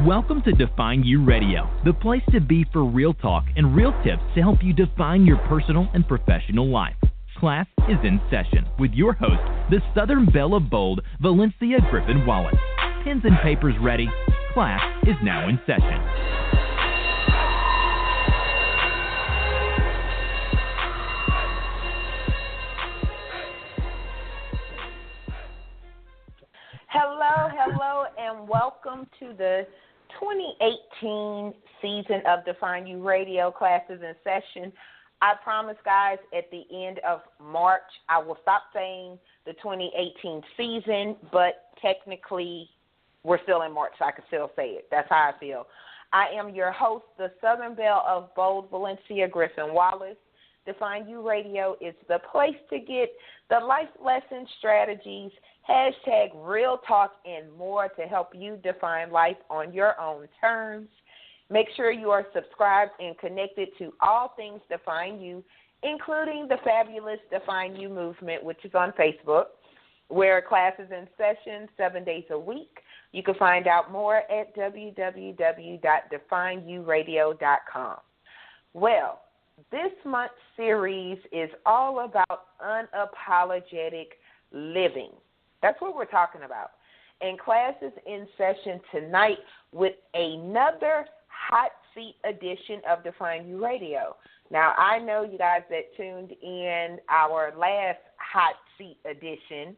Welcome to Define You Radio, the place to be for real talk and real tips to help you define your personal and professional life. Class is in session with your host, the Southern Belle of Bold, Valencia Griffin-Wallace. Pens and papers ready. Class is now in session. Hello, and welcome to the 2018 season of Define You Radio. Classes in session. I promise, guys, at the end of March, I will stop saying the 2018 season, but technically we're still in March, so I can still say it. That's how I feel. I am your host, the Southern Belle of Bold, Valencia Griffin-Wallace. Define You Radio is the place to get the life lesson strategies, hashtag real talk, and more to help you define life on your own terms. Make sure you are subscribed and connected to all things Define You, including the fabulous Define You movement, which is on Facebook, where classes in session 7 days a week. You can find out more at www.defineyouradio.com. Well, this month's series is all about unapologetic living. That's what we're talking about. And class is in session tonight with another hot seat edition of Define You Radio. Now, I know you guys that tuned in our last hot seat edition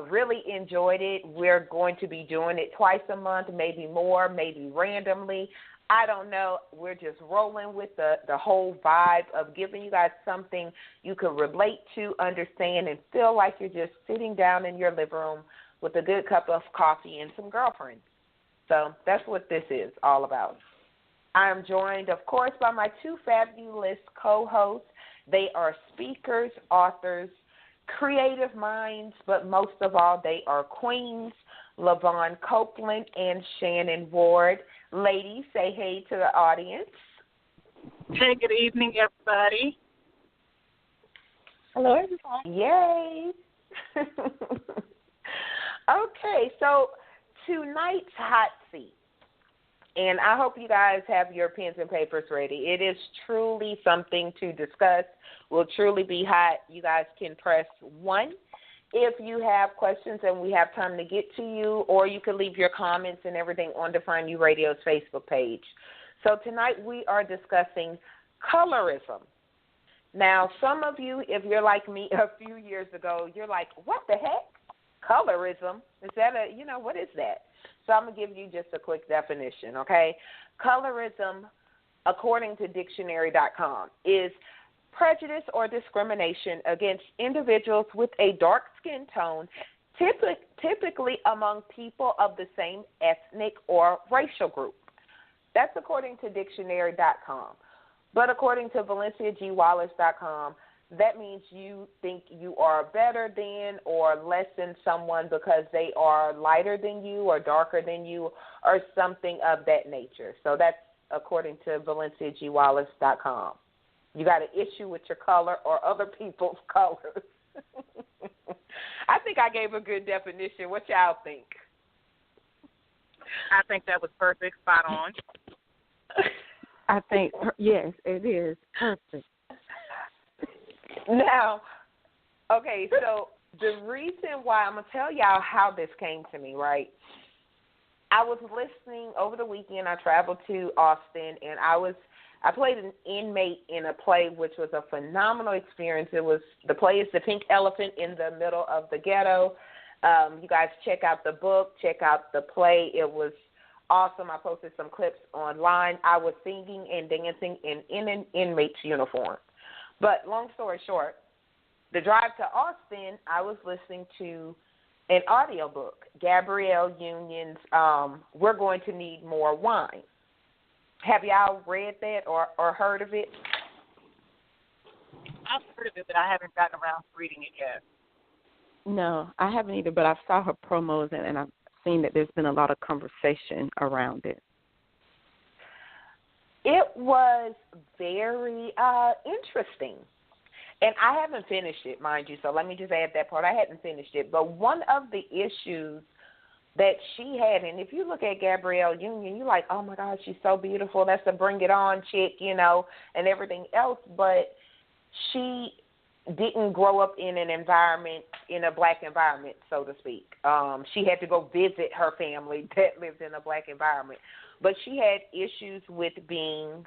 really enjoyed it. We're going to be doing it twice a month, maybe more, maybe randomly. I don't know. We're just rolling with the whole vibe of giving you guys something you can relate to, understand, and feel like you're just sitting down in your living room with a good cup of coffee and some girlfriends. So that's what this is all about. I am joined, of course, by my two fabulous co-hosts. They are speakers, authors, creative minds, but most of all, they are queens, Lyvonne Copeland and Shannon Ward. Ladies, say hey to the audience. Hey, good evening, everybody. Hello, everybody. Yay. Okay, so tonight's hot seat, and I hope you guys have your pens and papers ready. It is truly something to discuss. Will truly be hot. You guys can press 1 if you have questions and we have time to get to you, or you can leave your comments and everything on Define You Radio's Facebook page. So tonight we are discussing colorism. Now, some of you, if you're like me a few years ago, you're like, what the heck? Colorism? Is that what is that? So I'm going to give you just a quick definition, okay? Colorism, according to dictionary.com, is prejudice or discrimination against individuals with a dark skin tone, typically among people of the same ethnic or racial group. That's according to dictionary.com. But according to ValenciaGWallace.com, that means you think you are better than or less than someone because they are lighter than you or darker than you or something of that nature. So that's according to ValenciaGWallace.com. You got an issue with your color or other people's colors. I think I gave a good definition. What y'all think? I think that was perfect, spot on. I think, yes, it is perfect. Now, okay, so the reason why, I'm going to tell y'all how this came to me, right? I was listening over the weekend. I traveled to Austin, and I played an inmate in a play, which was a phenomenal experience. The play is The Pink Elephant in the Middle of the Ghetto. You guys check out the book, check out the play. It was awesome. I posted some clips online. I was singing and dancing in an inmate's uniform. But long story short, the drive to Austin, I was listening to an audiobook, Gabrielle Union's We're Going to Need More Wine. Have y'all read that or heard of it? I've heard of it, but I haven't gotten around to reading it yet. No, I haven't either, but I saw her promos and I've seen that there's been a lot of conversation around it. It was very interesting. And I haven't finished it, mind you, so let me just add that part. I hadn't finished it. But one of the issues that she had. And if you look at Gabrielle Union, you're like, oh, my God, she's so beautiful. That's a bring it on chick, you know, and everything else. But she didn't grow up in an environment, in a black environment, so to speak. She had to go visit her family that lived in a black environment. But she had issues with being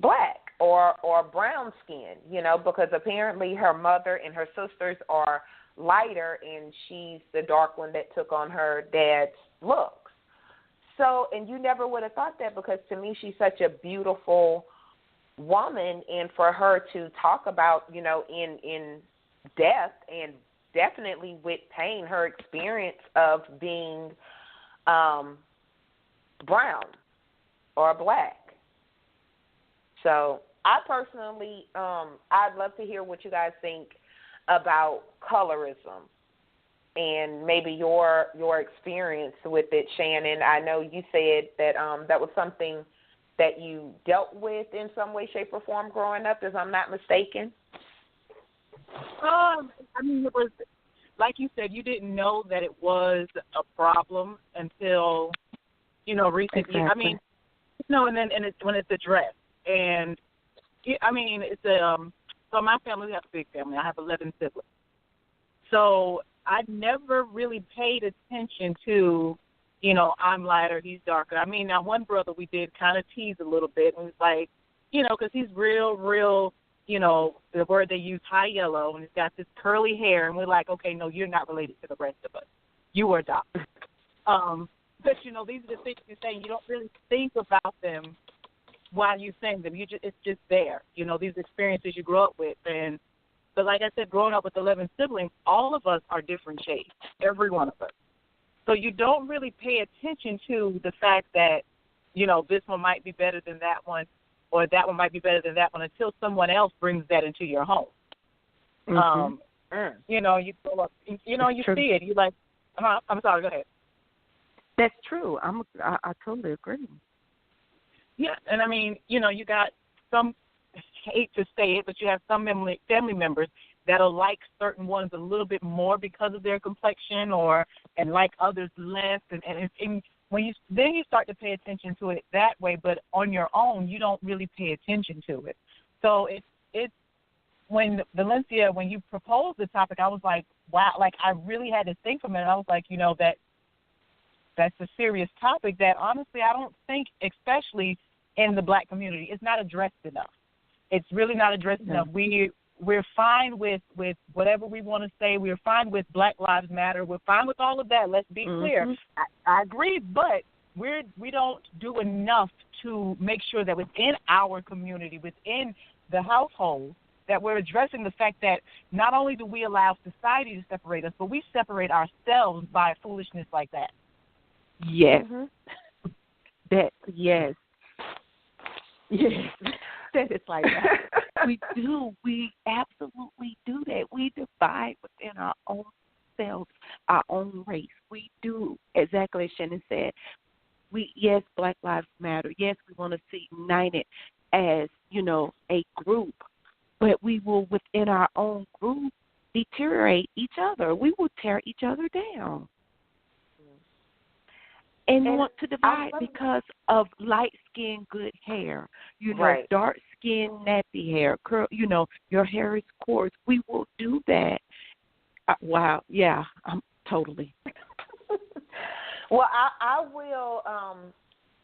black or brown skin, you know, because apparently her mother and her sisters are lighter, and she's the dark one that took on her dad's looks. So, and you never would have thought that, because to me she's such a beautiful woman, and for her to talk about, you know, in depth and definitely with pain, her experience of being brown or black. So I personally, I'd love to hear what you guys think about colorism and maybe your experience with it, Shannon. I know you said that that was something that you dealt with in some way, shape, or form growing up, if I'm not mistaken. I mean, it was, like you said, you didn't know that it was a problem until, you know, recently. Exactly. I mean, no, and it's when it's addressed. And, I mean, it's so my family, we have a big family. I have 11 siblings. So I never really paid attention to, you know, I'm lighter, he's darker. I mean, now one brother we did kind of tease a little bit, and it was like, you know, because he's real, you know, the word they use, high yellow, and he's got this curly hair, and we're like, okay, no, you're not related to the rest of us. You are dark. But, you know, these are the things you're saying. You don't really think about them while you're saying them. It's just there. You know, these experiences you grow up with. But like I said, growing up with 11 siblings, all of us are different shades, every one of us. So you don't really pay attention to the fact that, you know, this one might be better than that one, or that one might be better than that one, until someone else brings that into your home. Mm-hmm. You know, you go up, you know, you see it. You're like, I'm sorry, go ahead. That's true. I totally agree. Yeah, and I mean, you know, you got some, I hate to say it, but you have some family members that'll like certain ones a little bit more because of their complexion, and like others less, and when you start to pay attention to it that way, but on your own, you don't really pay attention to it. So it's when Valencia, when you proposed the topic, I was like, wow, like I really had to think for a minute. I was like, you know, that's a serious topic that honestly I don't think, especially in the black community, it's not addressed enough. It's really not addressed enough. We're fine with whatever we want to say. We're fine with Black Lives Matter. We're fine with all of that. Let's be clear. I agree, but we don't do enough to make sure that within our community, within the household, that we're addressing the fact that not only do we allow society to separate us, but we separate ourselves by foolishness like that. Yes. Yes. That is like that. We absolutely do that. We divide within our own selves, our own race. We do exactly as Shannon said. Yes, Black Lives Matter. Yes, we want to see united as, you know, a group, but we will within our own group deteriorate each other. We will tear each other down. And want to divide because of light skin, good hair, you know, dark skin, nappy hair, curl, you know, your hair is coarse. We will do that. Wow, yeah, I'm totally. Well, I will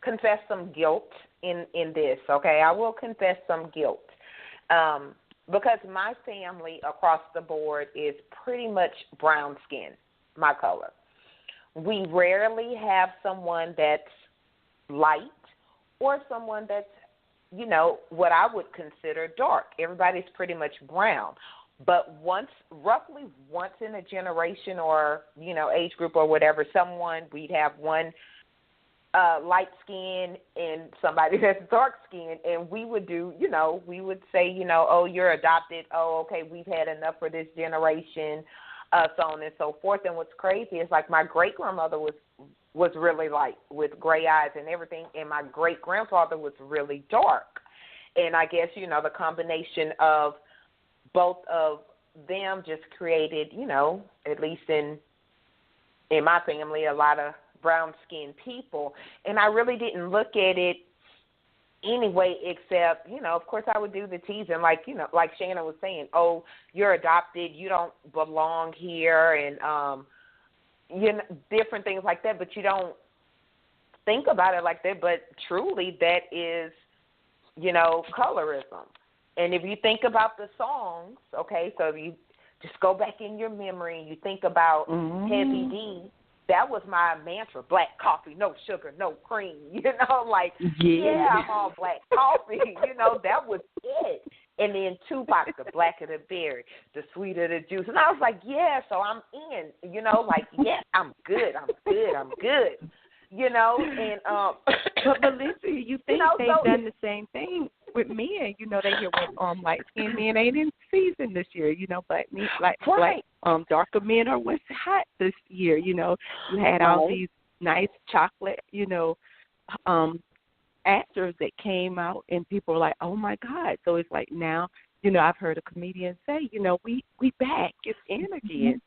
confess some guilt in this, okay? I will confess some guilt because my family across the board is pretty much brown skin, my color. We rarely have someone that's light or someone that's, you know, what I would consider dark. Everybody's pretty much brown. But roughly once in a generation or, you know, age group or whatever, we'd have one light skin and somebody that's dark skin, and we would do, you know, we would say, you know, oh, you're adopted. Oh, okay, we've had enough for this generation. So on and so forth. And what's crazy is, like, my great-grandmother was really light with gray eyes and everything, and my great-grandfather was really dark. And I guess, you know, the combination of both of them just created, you know, at least in in my family, a lot of brown-skinned people, and I really didn't look at it anyway, except, of course I would do the teasing, like Shannon was saying, oh, you're adopted, you don't belong here, and, different things like that, but you don't think about it like that, but truly that is, colorism. And if you think about the songs, okay, so if you just go back in your memory and you think about Heavy D, that was my mantra: black coffee, no sugar, no cream. I'm all black coffee. That was it. And then Tupac, the blacker the berry, the sweeter the juice. And I was like, yeah, so I'm in. Yes, I'm good. And but Valencia, you think they've done the same thing with men? They hear what light skinned men ain't in season this year. Black men, black darker men are what's hot this year. You had all these nice chocolate, actors that came out, and people were like, oh my God. So it's like now, I've heard a comedian say, we back, it's in again.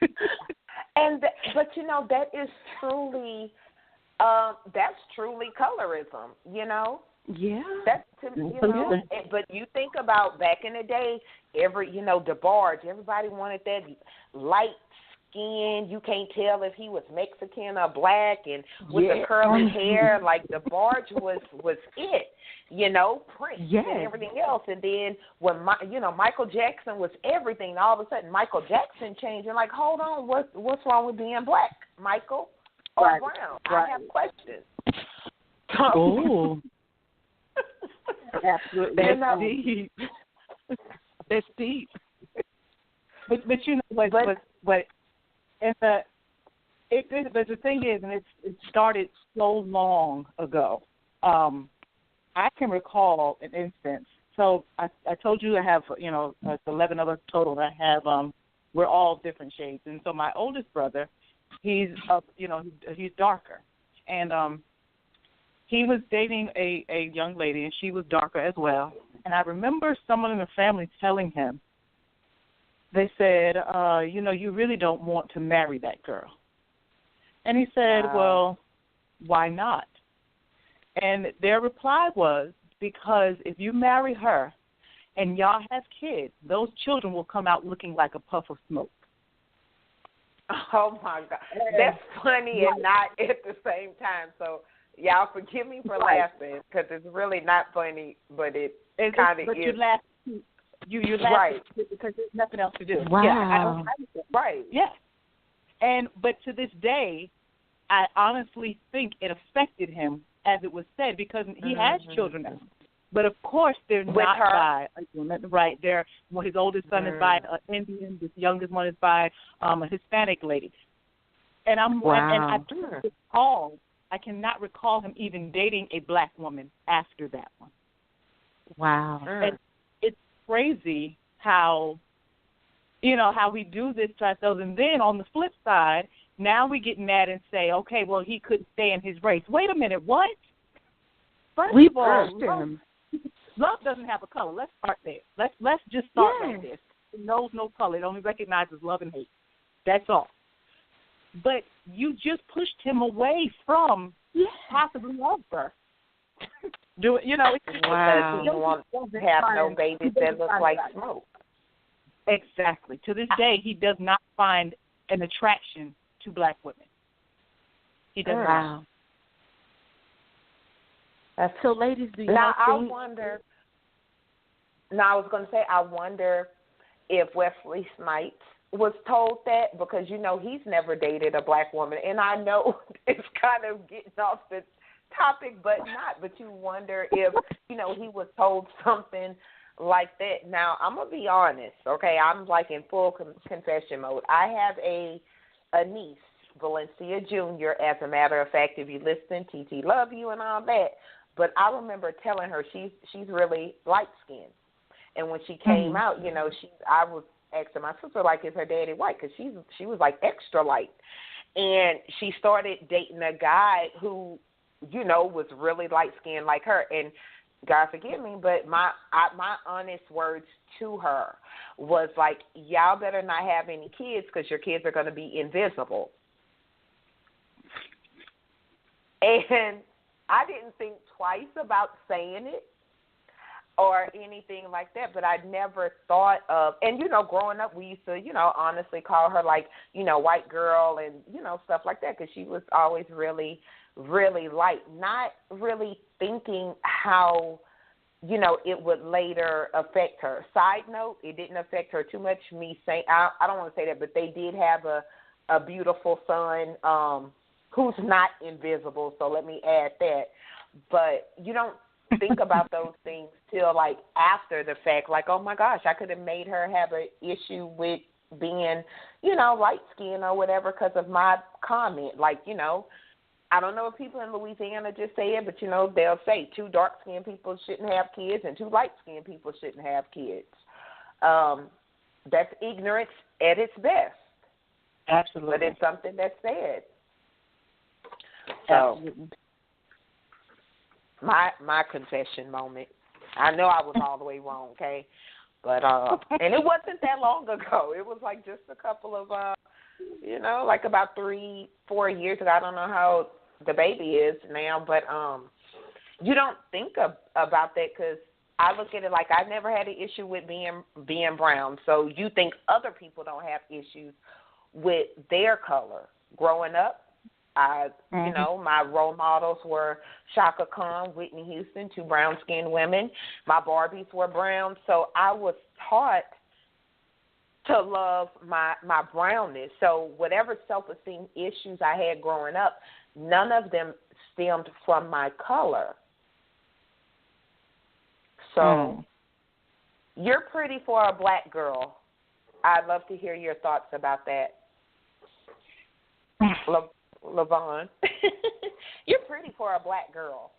But that is truly. That's truly colorism, Yeah. But you think about back in the day, DeBarge, everybody wanted that light skin. You can't tell if he was Mexican or black, and with the curly hair, like DeBarge was it. Prince and everything else. And then when Michael Jackson was everything, all of a sudden Michael Jackson changed. And like, hold on, what's wrong with being black, Michael? Brown. I have questions. Oh, absolutely. That's deep. That's deep. But the thing is, and it started so long ago. I can recall an instance. So I told you I have 11 other total. I have we're all different shades, and so my oldest brother. He's he's darker, and he was dating a young lady, and she was darker as well. And I remember someone in the family telling him, they said, you really don't want to marry that girl. And he said, well, why not? And their reply was, because if you marry her and y'all have kids, those children will come out looking like a puff of smoke. Oh, my God. That's funny and not at the same time. So, y'all forgive me for laughing because it's really not funny, but it kind of is. But you laugh. You laugh because there's nothing else to do. Wow. Yeah, right. Yeah. But to this day, I honestly think it affected him, as it was said, because he has children now. But of course, they're not by a woman, right? His oldest son is by an Indian. His youngest one is by a Hispanic lady. And I cannot recall him even dating a black woman after that one. Wow. And it's crazy how we do this to ourselves. And then on the flip side, now we get mad and say, okay, well, he couldn't stay in his race. Wait a minute, what? First of all, love doesn't have a color. Let's start there. Let's just start like this. It knows no color. It only recognizes love and hate. That's all. But you just pushed him away from possibly love her. Wow. You want to have no babies that look like smoke. Exactly. To this day, he does not find an attraction to black women. He does not. So, ladies, do you now, think... I was going to say, I wonder if Wesley Snipes was told that, because, he's never dated a black woman. And I know it's kind of getting off the topic, but not. But you wonder if, he was told something like that. Now, I'm going to be honest, okay? I'm like in full confession mode. I have a niece, Valencia Jr., as a matter of fact. If you listen, TT, love you and all that. But I remember telling her she's really light-skinned. And when she came out, I was asking my sister, like, is her daddy white? Because she was, like, extra light. And she started dating a guy who, was really light-skinned like her. And God forgive me, but my honest words to her was like, y'all better not have any kids because your kids are going to be invisible. And I didn't think twice about saying it or anything like that, but I never thought of, and, growing up, we used to, honestly call her, like, white girl and, stuff like that, because she was always really, really light, not really thinking how, it would later affect her. Side note, it didn't affect her too much, me saying, I don't want to say that, but they did have a beautiful son who's not invisible, so let me add that. But you don't think about those things till, like, after the fact, like, oh, my gosh, I could have made her have an issue with being, light-skinned or whatever because of my comment. Like, I don't know if people in Louisiana just say it, but, they'll say 2 dark-skinned people shouldn't have kids and 2 light-skinned people shouldn't have kids. That's ignorance at its best. Absolutely. But it's something that's said. So, absolutely. My confession moment. I know I was all the way wrong, okay? But, and it wasn't that long ago. It was like just a couple of, like about 3-4 years ago. I don't know how the baby is now, but you don't think about that because I look at it like I never had an issue with being brown. So you think other people don't have issues with their color. Growing up, my role models were Shaka Khan, Whitney Houston, 2 brown-skinned women. My Barbies were brown, so I was taught to love my brownness. So whatever self-esteem issues I had growing up, none of them stemmed from my color. So you're pretty for a black girl. I'd love to hear your thoughts about that. Lyvonne, you're pretty for a black girl.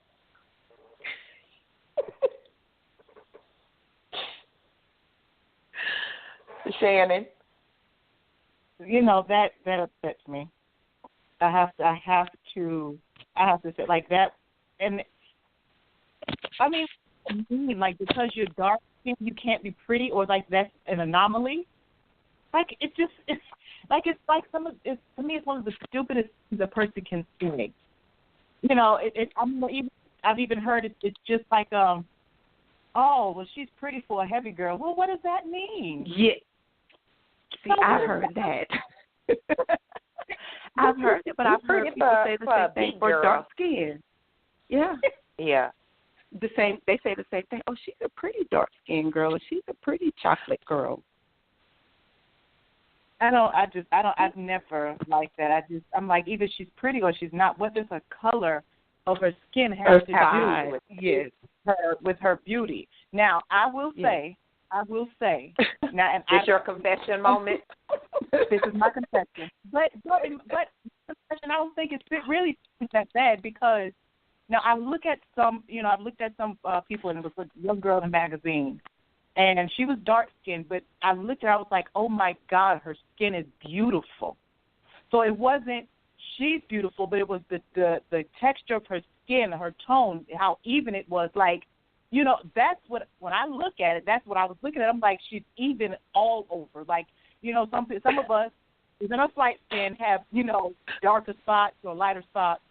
Shannon, that upsets me. I have to say like that, and I mean, like because you're dark skinned, you can't be pretty, or like that's an anomaly. Like it's to me it's one of the stupidest things a person can say. I've even heard it's just like oh, well, she's pretty for a heavy girl. Well, what does that mean? Yeah. See, I've heard that. I've heard it, but I've heard people say the same thing for dark skin. Yeah. Yeah. They say the same thing. Oh, she's a pretty dark skinned girl, or she's a pretty chocolate girl. I've never liked that. I'm like, either she's pretty or she's not. What does the color of her skin have to do with her beauty? Now, I will say, now, and it's your confession moment. This is my confession. But confession, I don't think it's really that bad because now I look at some, I've looked at some people, and it was a young girl in a magazine. And she was dark-skinned, but I looked at her, I was like, oh, my God, her skin is beautiful. So it wasn't she's beautiful, but it was the texture of her skin, her tone, how even it was. Like, that's what, when I look at it, that's what I was looking at. I'm like, she's even all over. Like, some of us, even us light skin, have, darker spots or lighter spots.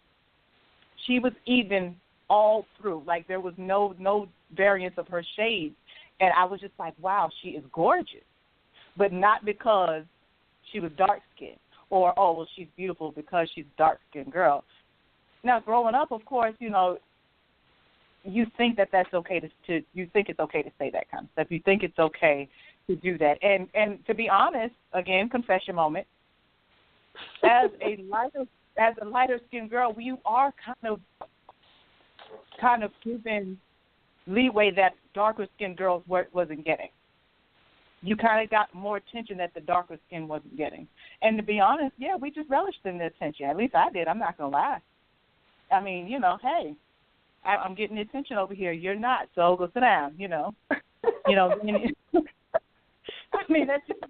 She was even all through. Like, there was no variance of her shades. And I was just like, wow, she is gorgeous. But not because she was dark-skinned or, oh, well, she's beautiful because she's a dark-skinned girl. Now, growing up, of course, you think that's okay you think it's okay to say that kind of stuff. You think it's okay to do that. And to be honest, again, confession moment, as a lighter-skinned girl, you are kind of given leeway that darker-skinned girls wasn't getting. You kind of got more attention that the darker skin wasn't getting. And to be honest, yeah, we just relished in the attention. At least I did. I'm not going to lie. I mean, hey, I'm getting the attention over here. You're not, so go sit down, I mean, that's just,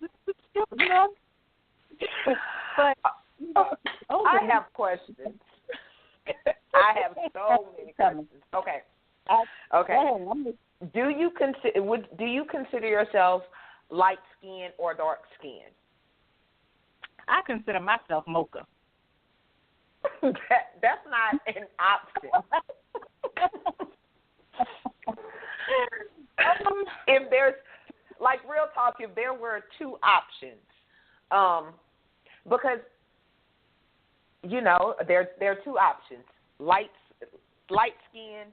But, I have questions. I have so many questions. Okay. Do you consider yourself light skinned or dark skinned? I consider myself mocha. That's not an option. If there's, like, real talk, if there were two options, because, you know, there are two options: light skin,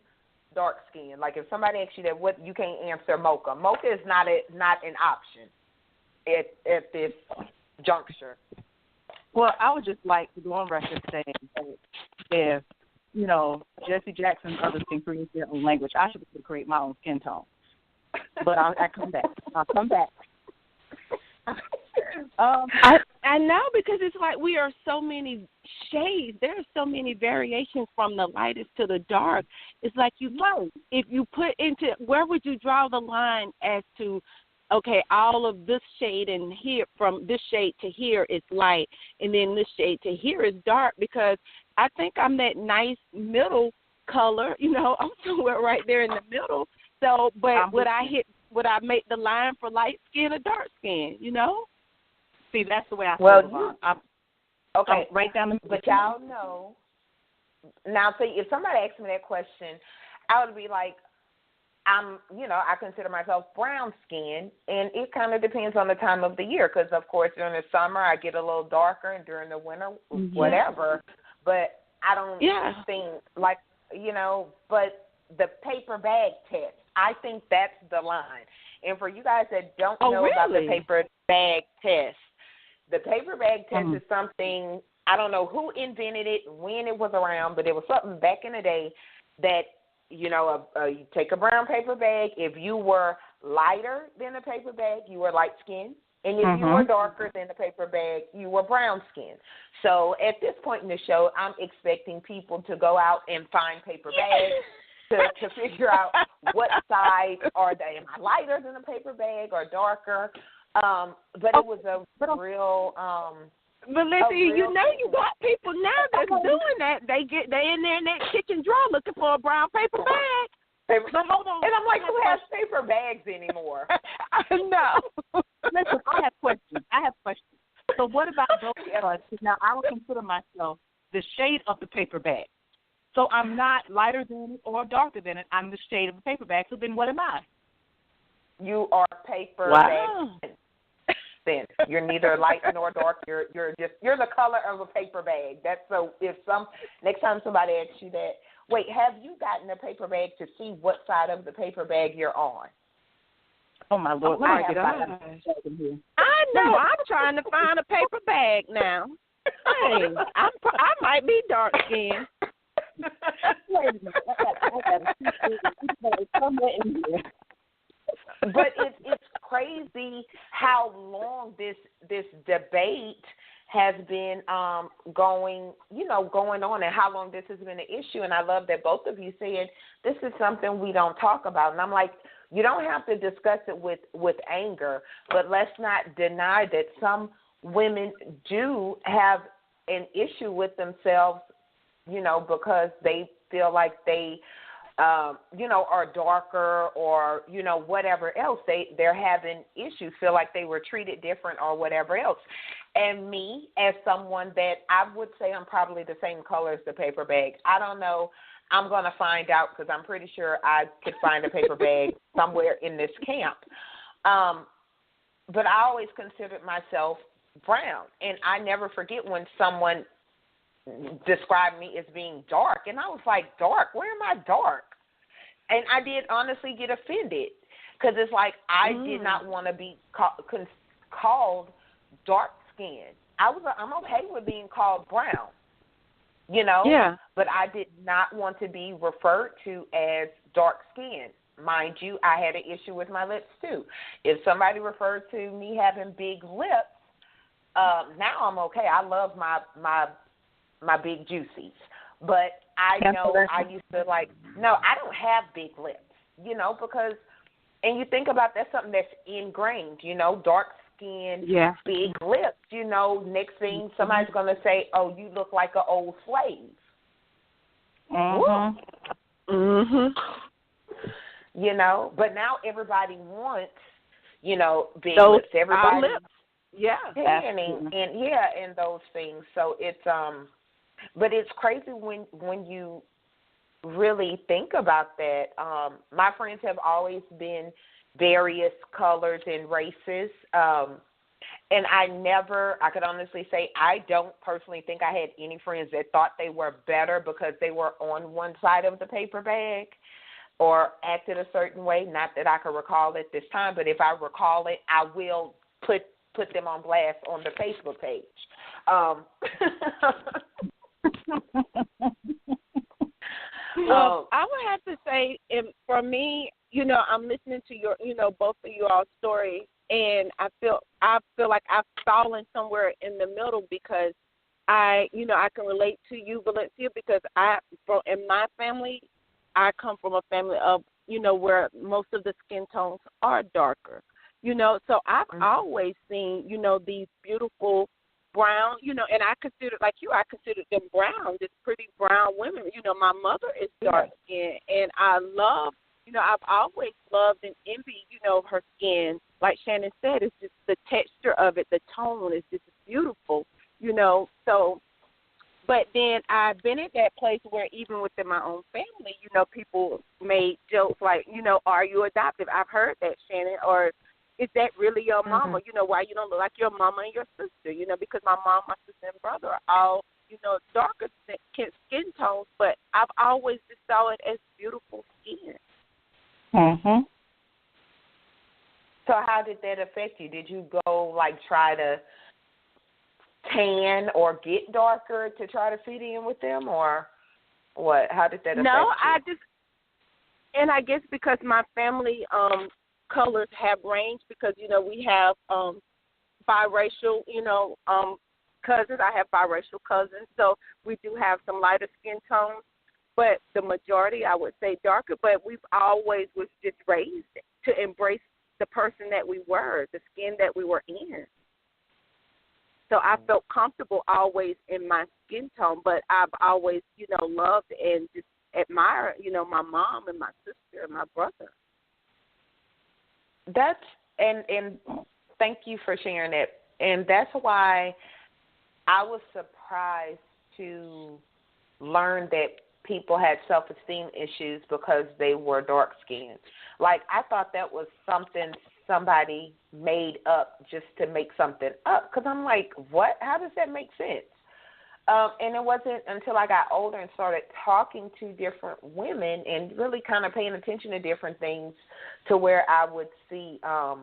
dark skin. Like, if somebody asks you that, what, you can't answer mocha. Mocha is not an option at this juncture. Well, I would just like to go on record saying that if, you know, Jesse Jackson and others can create their own language, I should be able to create my own skin tone. But I'll come back. I know, because it's like we are so many shades. There are so many variations from the lightest to the dark. It's like you know, if you put into, where would you draw the line as to, okay, all of this shade and here, from this shade to here is light, and then this shade to here is dark? Because I think I'm that nice middle color. You know, I'm somewhere right there in the middle. So, but would I make the line for light skin or dark skin? You know. See, that's the way I feel. Well, I'm right down the middle. But y'all know. Now, see, if somebody asked me that question, I would be like, I consider myself brown skin, and it kind of depends on the time of the year. Because, of course, during the summer I get a little darker, and during the winter, whatever. But I don't think, like, but the paper bag test, I think that's the line. And for you guys that don't know about the paper bag test, the paper bag test is something, I don't know who invented it, when it was around, but it was something back in the day that, you take a brown paper bag. If you were lighter than the paper bag, you were light skinned. And if you were darker than the paper bag, you were brown skinned. So at this point in the show, I'm expecting people to go out and find paper bags to figure out what size are they. Am I lighter than a paper bag or darker? But it was a real But listen, you got people now that's doing that. They in there in that kitchen drawer looking for a brown paper bag. But hold on. And I'm like, who has paper bags anymore? I know. Listen, I have questions. So what about those of us? Now, I would consider myself the shade of the paper bag. So I'm not lighter than it or darker than it. I'm the shade of the paper bag. So then what am I? You are paper bag. Then you're neither light nor dark. You're the color of a paper bag. That's so. If next time somebody asks you that, wait, have you gotten a paper bag to see what side of the paper bag you're on? Oh my Lord! I know. I'm trying to find a paper bag now. Hey, I might be dark skinned. Wait a minute. I got But it's crazy how long this debate has been going on, and how long this has been an issue. And I love that both of you said this is something we don't talk about. And I'm like, you don't have to discuss it with anger, but let's not deny that some women do have an issue with themselves, because they feel like they are darker or, whatever else. They're having issues, feel like they were treated different or whatever else. And me, as someone that I would say I'm probably the same color as the paper bag. I don't know. I'm going to find out, because I'm pretty sure I could find a paper bag somewhere in this camp. But I always considered myself brown. And I never forget when someone described me as being dark, and I was like, dark? Where am I dark? And I did honestly get offended, because it's like I did not want to be called dark skinned. I'm okay with being called brown, Yeah. But I did not want to be referred to as dark skinned. Mind you, I had an issue with my lips too. If somebody referred to me having big lips, now I'm okay. I love my big juicies. But I know I used to I don't have big lips, because, and you think about that's something that's ingrained, dark skin, big lips, next thing somebody's going to say, oh, you look like an old slave. But now everybody wants, big lips. Everybody. Yeah, and those things. So it's But it's crazy when you really think about that. My friends have always been various colors and races. And I could honestly say I don't personally think I had any friends that thought they were better because they were on one side of the paper bag or acted a certain way. Not that I can recall at this time, but if I recall it, I will put them on blast on the Facebook page. Well, I would have to say, for me, I'm listening to your, both of you all's stories, and I feel like I've fallen somewhere in the middle because I can relate to you, Valencia, because in my family, I come from a family of, where most of the skin tones are darker, so I've always seen, these beautiful brown, and I consider them brown, just pretty brown women. My mother is dark skinned, and I love, I've always loved and envied, her skin. Like Shannon said, it's just the texture of it, the tone is just beautiful, so. But then I've been at that place where even within my own family, people made jokes like, are you adoptive? I've heard that, Shannon, or is that really your mama? Why you don't look like your mama and your sister? Because my mom, my sister, and brother are all, darker skin tones, but I've always just saw it as beautiful skin. Mhm. So how did that affect you? Did you go, try to tan or get darker to try to fit in with them, or what? How did that affect you? And I guess because my family colors have range, because we have biracial cousins. I have biracial cousins, so we do have some lighter skin tones, but the majority I would say darker. But we've always was just raised to embrace the person that we were, the skin that we were in. So I felt comfortable always in my skin tone, but I've always loved and just admire my mom and my sister and my brother. That's and thank you for sharing that. And that's why I was surprised to learn that people had self-esteem issues because they were dark-skinned. I thought that was something somebody made up just to make something up, because I'm like, what? How does that make sense? And it wasn't until I got older and started talking to different women and really kind of paying attention to different things to where I would see, have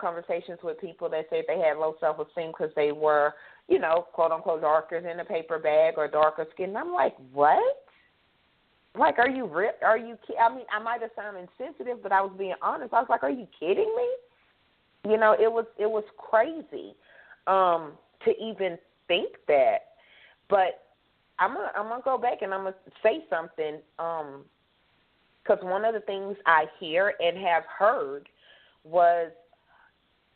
conversations with people that said they had low self-esteem because they were, quote-unquote darker than a paper bag or darker skin. And I'm like, what? Are you real? I mean, I might have sounded insensitive, but I was being honest. I was like, are you kidding me? It was crazy to even think that. But I'm gonna go back and I'm gonna say something because one of the things I hear and have heard was,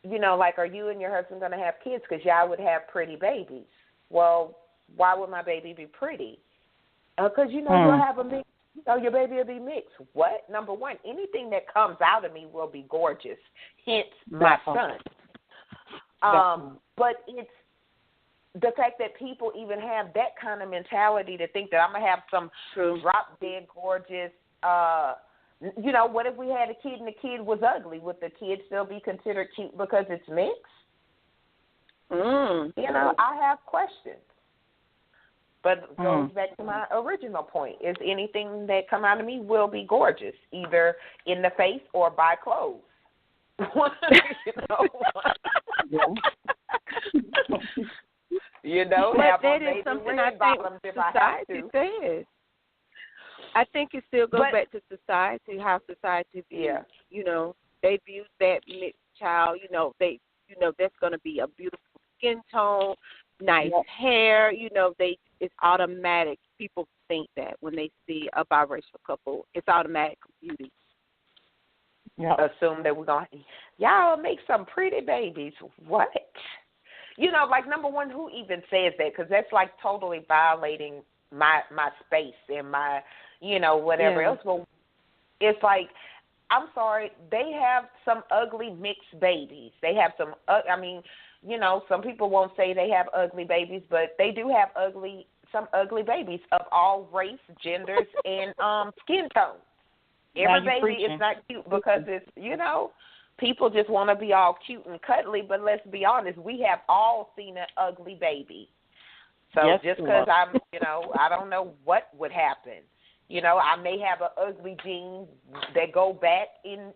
are you and your husband gonna have kids? Because y'all would have pretty babies. Well, why would my baby be pretty? Because you'll have a mix. Your baby will be mixed. What? Number one, anything that comes out of me will be gorgeous. Hence, my son. But it's the fact that people even have that kind of mentality to think that I'm gonna have some drop dead gorgeous. What if we had a kid and the kid was ugly? Would the kid still be considered cute because it's mixed? I have questions. But it goes back to my original point, is anything that come out of me will be gorgeous, either in the face or by clothes. But that is something I think society says. I think it still goes back to society, how society views. They view that mixed child, that's going to be a beautiful skin tone, nice hair, it's automatic. People think that when they see a biracial couple, it's automatic beauty. Assume that we're going to, y'all make some pretty babies. What? Number one, who even says that? Because that's totally violating my space and my, whatever else. But it's I'm sorry, they have some ugly mixed babies. They have some, some people won't say they have ugly babies, but they do have some ugly babies of all race, genders, and skin tones. Every baby is not cute because it's, people just want to be all cute and cuddly, but let's be honest, we have all seen an ugly baby. So just because I'm, I don't know what would happen. I may have an ugly gene that go back in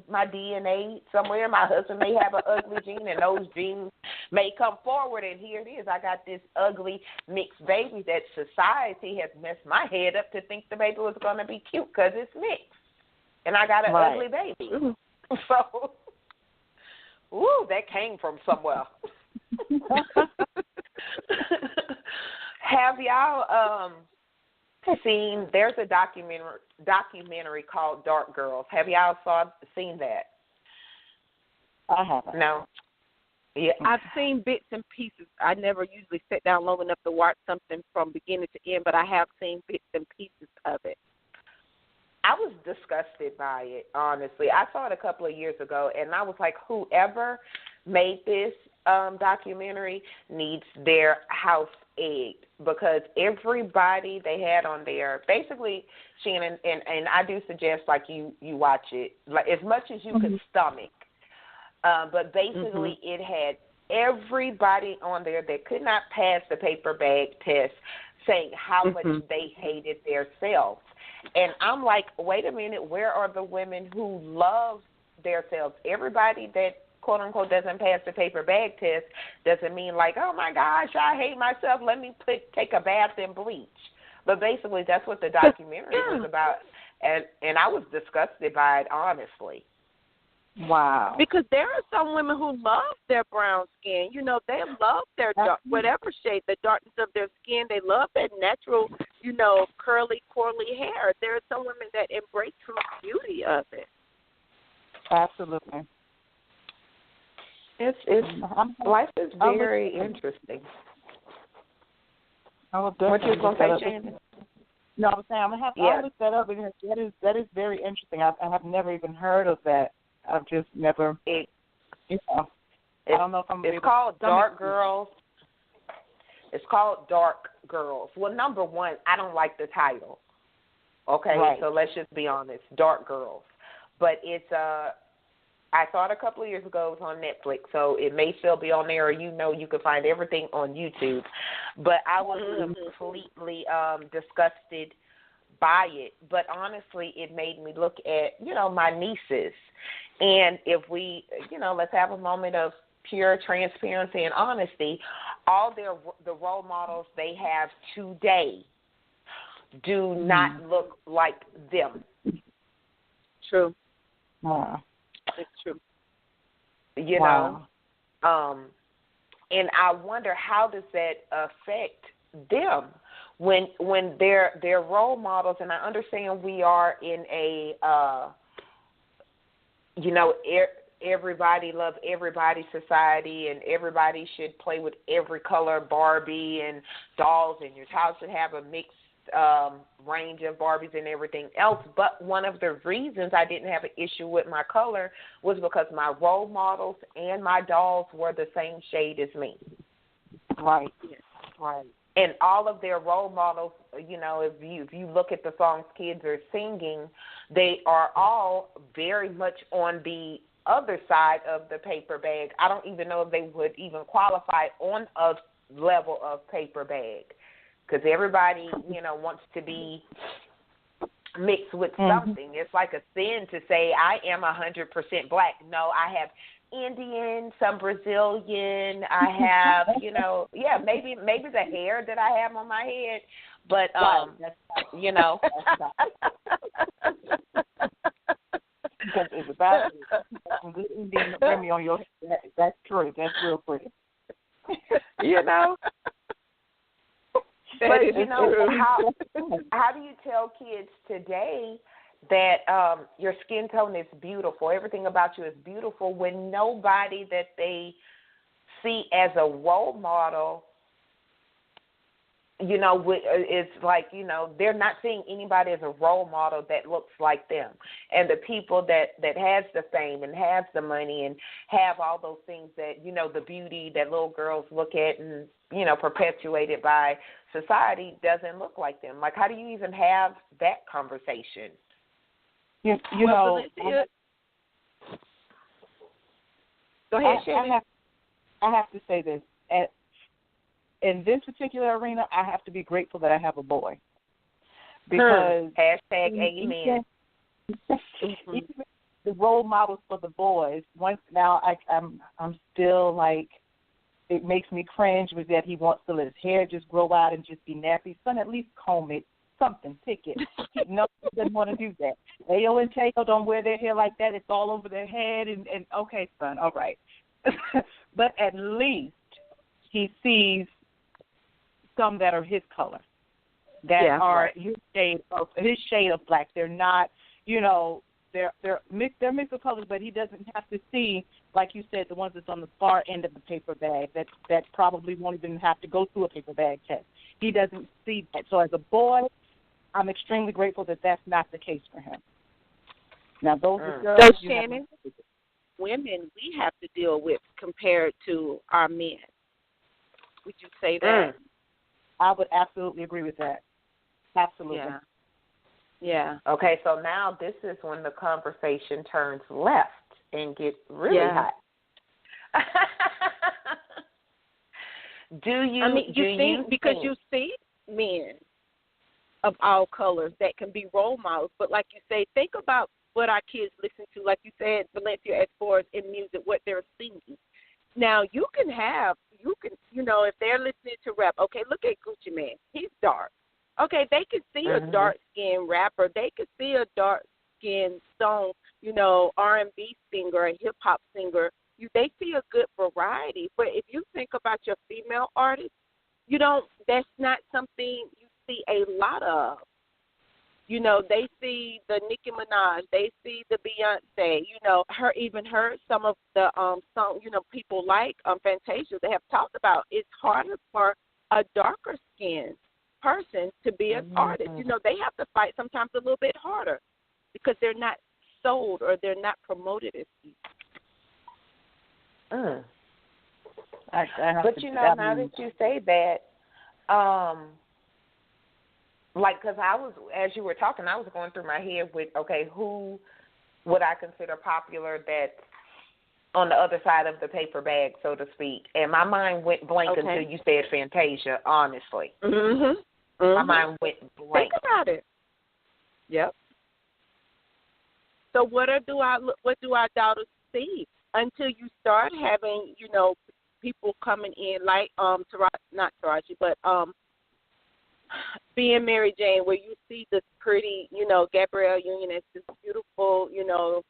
my DNA somewhere. My husband may have an ugly gene, and those genes may come forward, and here it is. I got this ugly mixed baby that society has messed my head up to think the baby was going to be cute because it's mixed. And I got an ugly baby. So, that came from somewhere. Have y'all seen, there's a documentary called Dark Girls. Have y'all seen that? I haven't. No. Yeah. I've seen bits and pieces. I never usually sit down long enough to watch something from beginning to end, but I have seen bits and pieces of it. I was disgusted by it, honestly. I saw it a couple of years ago, and I was like, whoever made this documentary needs their house egged, because everybody they had on there, basically, Shannon, and I do suggest like you watch it like as much as you could stomach, but basically it had everybody on there that could not pass the paper bag test saying how much they hated themselves. And I'm like, wait a minute, where are the women who love themselves? Everybody that quote unquote doesn't pass the paper bag test doesn't mean like, oh my gosh, I hate myself, let me take a bath in bleach. But basically that's what the documentary was about, and I was disgusted by it, honestly. Wow. Because there are some women who love their brown skin. They love their dark, whatever shade, the darkness of their skin. They love that natural, curly, curly hair. There are some women that embrace the beauty of it. Absolutely. Life is very interesting. What you was going to say, Shannon? No, I was saying I'm going to have to look that up, because that is very interesting. I have never even heard of that. I've just never, I don't know if I'm. It's called Dark Girls. It's called Dark Girls. Well, number one, I don't like the title. Okay, so let's just be honest, Dark Girls. But it's I saw it a couple of years ago. It was on Netflix, so it may still be on there, or you can find everything on YouTube. But I was completely disgusted by it. But honestly, it made me look at, my nieces. And if we, let's have a moment of pure transparency and honesty, all the role models they have today do not look like them. True. Wow. It's true. And I wonder, how does that affect them when they're role models? And I understand we are in a everybody love everybody society, and everybody should play with every color Barbie and dolls, and your child should have a mixed range of Barbies and everything else. But one of the reasons I didn't have an issue with my color was because my role models and my dolls were the same shade as me. Right. And all of their role models, if you look at the songs kids are singing, they are all very much on the other side of the paper bag. I don't even know if they would even qualify on a level of paper bag, because everybody, wants to be mixed with something. It's like a sin to say I am 100% black. No, I have Indian, some Brazilian. I have, maybe the hair that I have on my head, but Because it's about good Indian Remy on your head. That's true. That's real pretty. But how do you tell kids today that your skin tone is beautiful, everything about you is beautiful, when nobody that they see as a role model you know, it's like, you know, they're not seeing anybody as a role model that looks like them. And the people that has the fame and has the money and have all those things that, you know, the beauty that little girls look at and, you know, perpetuated by society doesn't look like them. Like, how do you even have that conversation? You know, go ahead, Shannon. I have to say this. In this particular arena, I have to be grateful that I have a boy. Because #Amen. Even the role models for the boys, I'm still like, it makes me cringe with that he wants to let his hair just grow out and just be nappy. Son, at least comb it, something, pick it. No, he doesn't want to do that. Leo and Tayo don't wear their hair like that. It's all over their head. And okay, son, all right. But at least he sees some that are his color, that are his shade of black. They're not, you know, they're mixed of colors, but he doesn't have to see, like you said, the ones that's on the far end of the paper bag that probably won't even have to go through a paper bag test. He doesn't see that. So as a boy, I'm extremely grateful that that's not the case for him. Now those are girls. So Shannon, women we have to deal with compared to our men. Would you say that? I would absolutely agree with that. Absolutely. Yeah. Okay, so now this is when the conversation turns left and gets really hot. Because you see men of all colors that can be role models, but like you say, think about what our kids listen to. Like you said, Valencia, as far as in music, what they're singing. Now, you can, you know, if they're listening to rap, okay, look at Gucci Mane. He's dark. Okay, they could see a dark-skinned rapper. They could see a dark-skinned song, you know, R&B singer, a hip-hop singer. They see a good variety. But if you think about your female artists, that's not something you see a lot of. You know, they see the Nicki Minaj, they see the Beyonce, you know, some of the song, you know, people like Fantasia, they have talked about it's harder for a darker skinned person to be an artist. You know, they have to fight sometimes a little bit harder because they're not sold or they're not promoted as people. But you know, now that you say that, like, because I was, as you were talking, I was going through my head with, okay, who would I consider popular that's on the other side of the paper bag, so to speak. And my mind went blank until you said Fantasia, honestly. My mind went blank. Think about it. Yep. So what do our daughters see until you start having, you know, people coming in like not Taraji, but being Mary Jane, where you see this pretty, you know, Gabrielle Union as this beautiful, you know,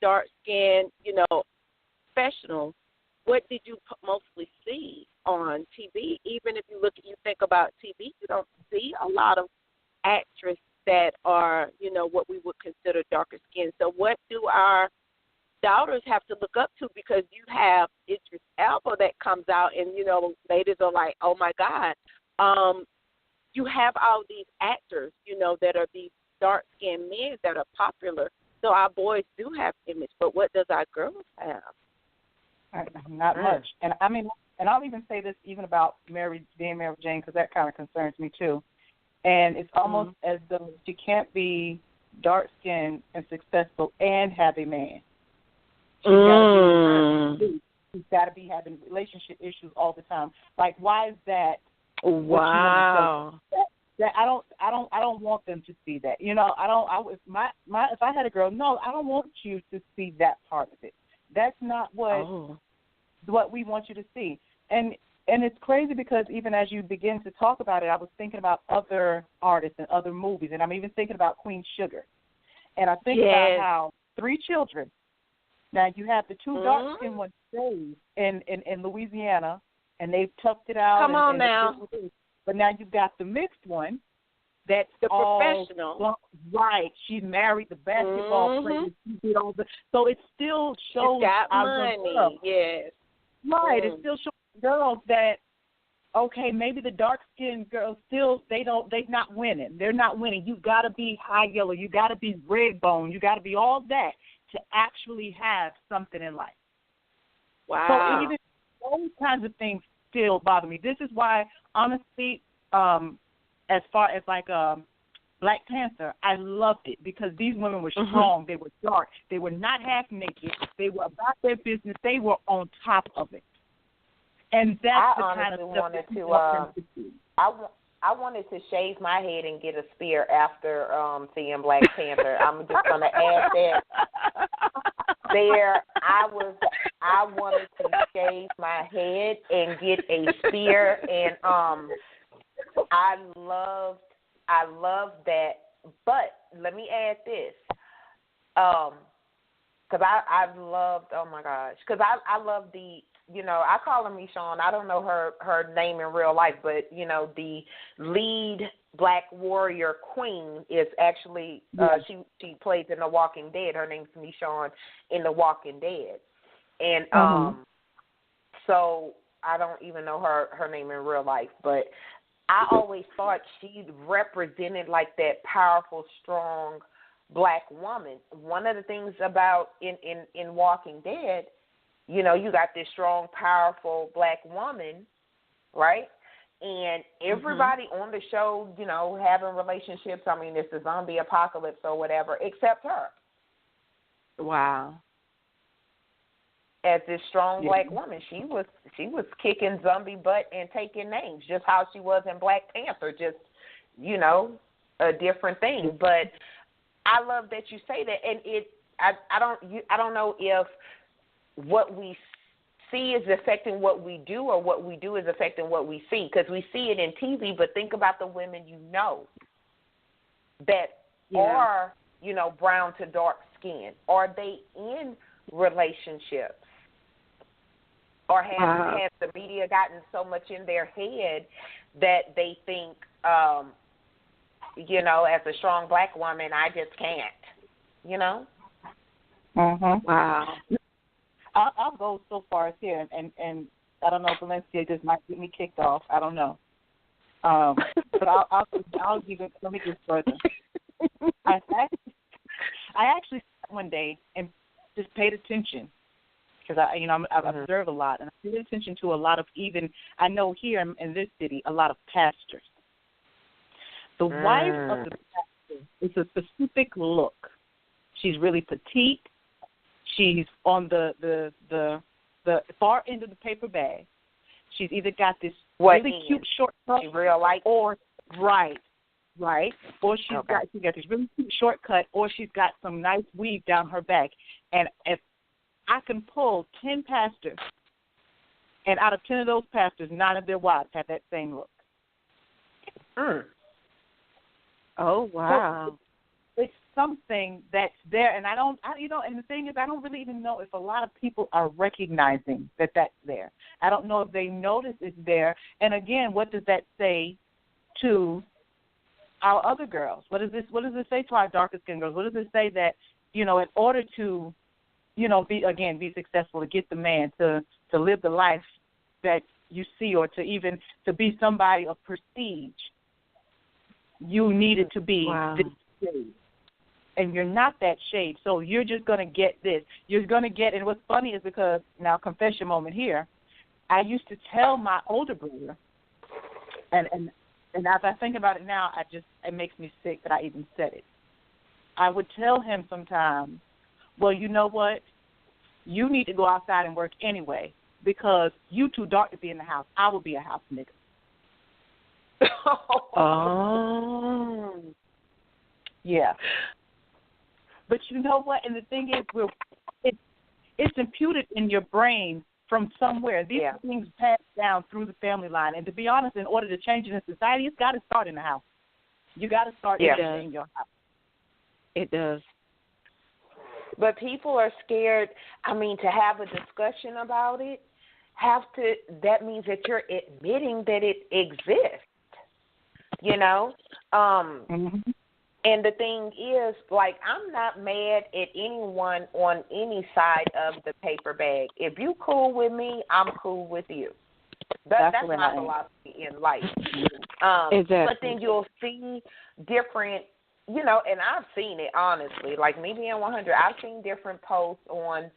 dark skin, you know, professional. What did you mostly see on TV? Even if you think about TV, you don't see a lot of actresses that are, you know, what we would consider darker skin. So what do our daughters have to look up to? Because you have Idris Elba that comes out and, you know, ladies are like, oh, my God. You have all these actors, you know, that are these dark-skinned men that are popular. So our boys do have image, but what does our girls have? Not much. And I mean, and I'll even say this even about being Mary Jane, because that kind of concerns me too. And it's almost as though she can't be dark-skinned and successful and have a man. She's got to be having relationship issues all the time. Like, why is that? Wow. That I don't want them to see that. You know, if I had a girl, no, I don't want you to see that part of it. That's not what we want you to see. And it's crazy because even as you begin to talk about it, I was thinking about other artists and other movies, and I'm even thinking about Queen Sugar. And I think about how 3 children. Now you have the 2 dark-skinned ones saved in Louisiana, and they've tucked it out. Come on now. But now you've got the mixed one that's the professional. Right. She's married the basketball player. She did all so it still shows she's got money. Yes. Right. It still shows girls that okay, maybe the dark-skinned girls still, they're not winning. They're not winning. You got to be high yellow. You got to be red bone. You got to be all that to actually have something in life. Wow. So even those kinds of things still bother me. This is why, honestly, as far as like Black Panther, I loved it because these women were strong. They were dark. They were not half naked. They were about their business. They were on top of it. And that's the kind of stuff that you want them to do. I wanted to shave my head and get a spear after seeing Black Panther. I'm just going to add that there. I wanted to shave my head and get a spear, and I loved that. But let me add this, because I loved. Oh my gosh, because I love the. You know, I call her Michonne. I don't know her name in real life, but, you know, the lead Black warrior queen is actually, she plays in The Walking Dead. Her name's Michonne in The Walking Dead. And so I don't even know her name in real life, but I always thought she represented like that powerful, strong Black woman. One of the things about in Walking Dead, you know, you got this strong, powerful Black woman, right? And everybody on the show, you know, having relationships. I mean, it's a zombie apocalypse or whatever, except her. Wow. As this strong Black woman, she was kicking zombie butt and taking names, just how she was in Black Panther, just, you know, a different thing. But I love that you say that, and I don't know if what we see is affecting what we do or what we do is affecting what we see, because we see it in TV, but think about the women you know that are, you know, brown to dark skin. Are they in relationships? Or has the media gotten so much in their head that they think, you know, as a strong Black woman, I just can't, you know? Wow. I'll go so far as here, and I don't know, Valencia just might get me kicked off. I don't know. But I'll even, let me go further. I actually sat one day and just paid attention because I've observed a lot, and I paid attention to a lot of, even I know here in this city, a lot of pastors. The wife of the pastor is a specific look. She's really petite. She's on the far end of the paper bag. She's either got this really cute short cut, real life, or right, or she's got this really cute short cut, or she's got some nice weave down her back. And if I can pull 10 pastors, and out of 10 of those pastors, 9 of their wives have that same look. Oh wow. So, it's something that's there, and and the thing is, I don't really even know if a lot of people are recognizing that that's there. I don't know if they notice it's there. And again, what does that say to our other girls? What does it say to our darker skinned girls? What does it say that, you know, in order to, you know, be successful, to get the man to live the life that you see, or to be somebody of prestige, you needed to be this shade. And you're not that shade, so you're just going to get this. You're going to get, and what's funny is because, now confession moment here, I used to tell my older brother, and as I think about it now, it makes me sick that I even said it. I would tell him sometimes, well, you know what? You need to go outside and work anyway, because you too dark to be in the house. I will be a house nigga. Oh. Yeah. But you know what? And the thing is, it's imputed in your brain from somewhere. These things pass down through the family line. And to be honest, in order to change it in society, it's got to start in the house. You got to start in your house. It does. But people are scared, to have a discussion about it, that means that you're admitting that it exists, you know? And the thing is, I'm not mad at anyone on any side of the paper bag. If you cool with me, I'm cool with you. That's my philosophy in life. Exactly. But then you'll see different, and I've seen it, honestly. Like me being 100, I've seen different posts on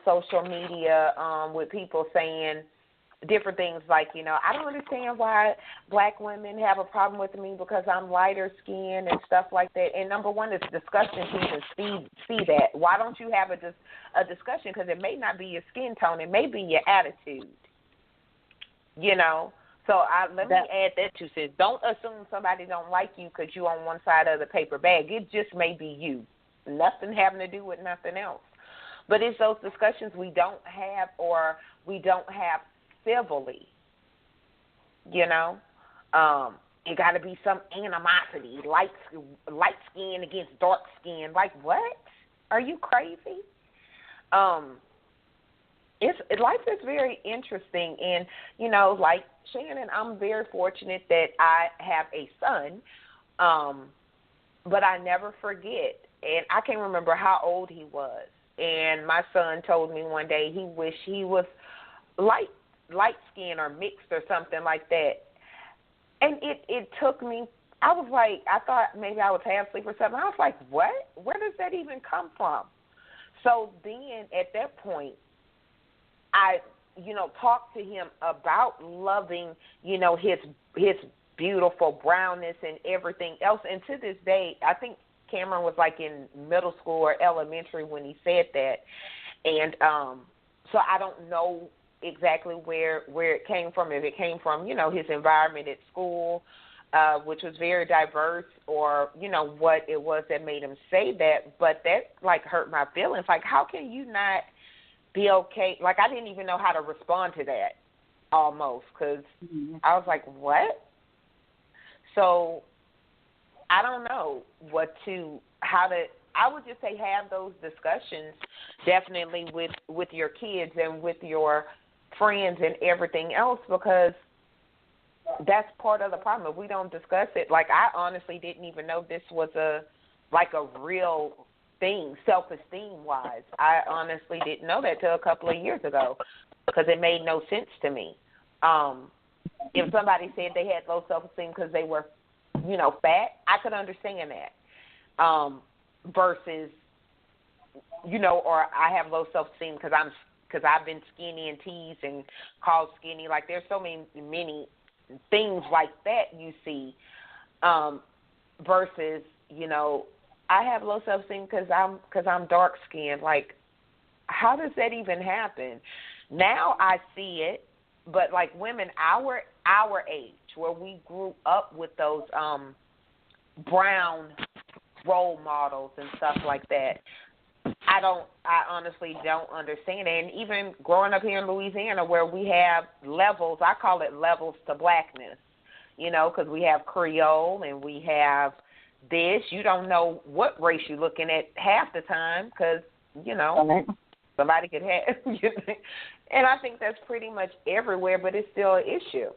social media with people saying different things like, I don't understand why black women have a problem with me because I'm lighter skinned and stuff like that. And number one, it's disgusting to even see that. Why don't you have a discussion? Because it may not be your skin tone. It may be your attitude, So let me add that too. Says, don't assume somebody don't like you because you're on one side of the paper bag. It just may be you. Nothing having to do with nothing else. But it's those discussions we don't have or we don't have civilly, It got to be some animosity, light skin against dark skin. Like, what? Are you crazy? Life is very interesting. And, like Shannon, I'm very fortunate that I have a son, but I never forget. And I can't remember how old he was. And my son told me one day he wished he was light skin or mixed or something like that. And it took me, I was like, I thought maybe I was half asleep or something. I was like, what? Where does that even come from? So then at that point, I, talked to him about loving, his beautiful brownness and everything else. And to this day, I think Cameron was like in middle school or elementary when he said that. And so I don't know exactly where it came from, if it came from, his environment at school, which was very diverse, or, what it was that made him say that. But that, like, hurt my feelings. Like, how can you not be okay? Like, I didn't even know how to respond to that almost because I was like, what? So I don't know I would just say have those discussions definitely with your kids and with your friends and everything else, because that's part of the problem. If we don't discuss it, like, I honestly didn't even know this was a real thing, self-esteem wise. I honestly didn't know that till a couple of years ago because it made no sense to me. If somebody said they had low self-esteem because they were, fat, I could understand that. Versus, or I have low self-esteem because I've been skinny and teased and called skinny. Like, there's so many things like that you see. Versus, I have low self-esteem because I'm dark skinned. Like, how does that even happen? Now I see it, but like women our age, where we grew up with those brown role models and stuff like that, I honestly don't understand it. And even growing up here in Louisiana, where we have levels, I call it levels to blackness, because we have Creole and we have this. You don't know what race you're looking at half the time because, somebody could have. And I think that's pretty much everywhere, but it's still an issue.